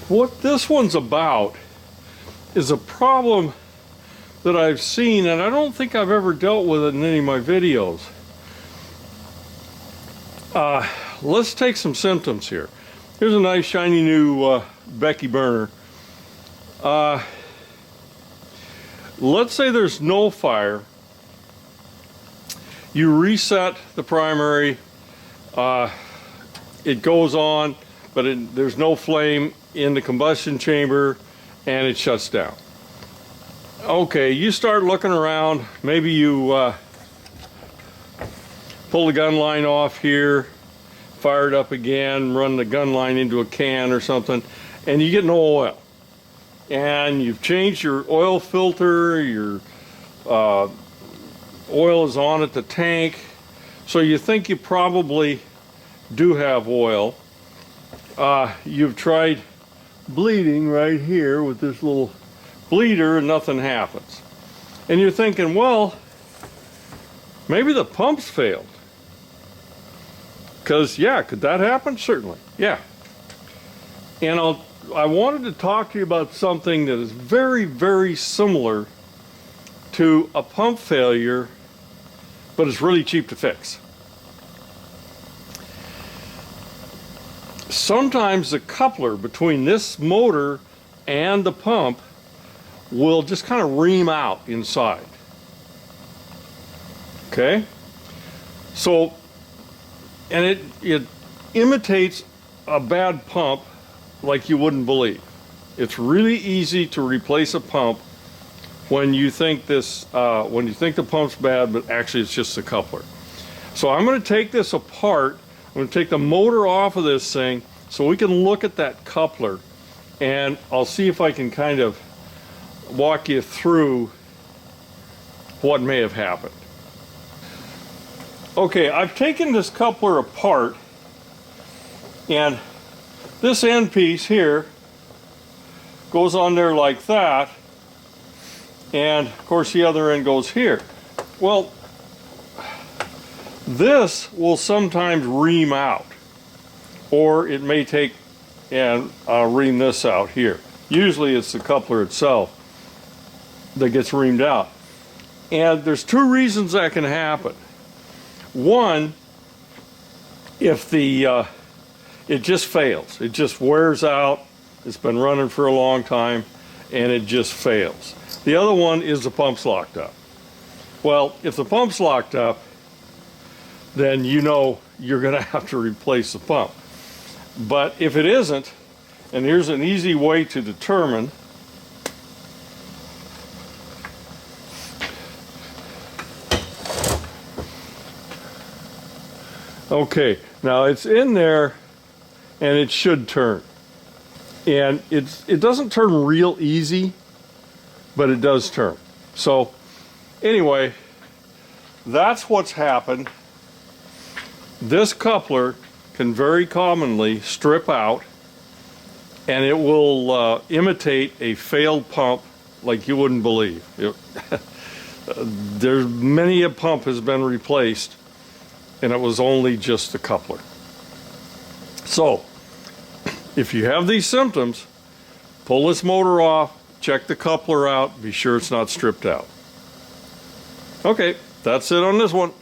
What this one's about is a problem that I've seen, and I don't think I've ever dealt with it in any of my videos. Let's take some symptoms here. Here's a nice shiny new Becky burner. Let's say there's no fire. You reset the primary, it goes on, but there's no flame in the combustion chamber, and it shuts down. Okay, you start looking around. Maybe you pull the gun line off here, fire it up again, run the gun line into a can or something, and you get no oil. And you've changed your oil filter, your oil is on at the tank, so you think you probably do have oil. You've tried bleeding right here with this little bleeder and nothing happens. And you're thinking, well, maybe the pump's failed. Because, yeah, could that happen? Certainly, yeah. And I wanted to talk to you about something that is very, very similar to a pump failure, but it's really cheap to fix. Sometimes the coupler between this motor and the pump will just kind of ream out inside. Okay? So, and it imitates a bad pump like you wouldn't believe. It's really easy to replace a pump when you think the pump's bad, but actually it's just the coupler. So I'm going to take this apart. I'm going to take the motor off of this thing so we can look at that coupler, and I'll see if I can kind of walk you through what may have happened. Okay, I've taken this coupler apart, and this end piece here goes on there like that, and of course the other end goes here. Well, this will sometimes ream out, or it may take and ream this out here. Usually it's the coupler itself that gets reamed out. And there's two reasons that can happen. One, if it just fails, it just wears out, it's been running for a long time, and it just fails. The other one is the pump's locked up. Well, if the pump's locked up, then you know you're going to have to replace the pump. But if it isn't, and here's an easy way to determine. Okay, now it's in there and it should turn. And it doesn't turn real easy, but it does turn. So anyway, that's what's happened. This coupler can very commonly strip out, and it will imitate a failed pump like you wouldn't believe. There's many a pump has been replaced, and it was only just the coupler. So, if you have these symptoms, pull this motor off, check the coupler out, be sure it's not stripped out. Okay, that's it on this one.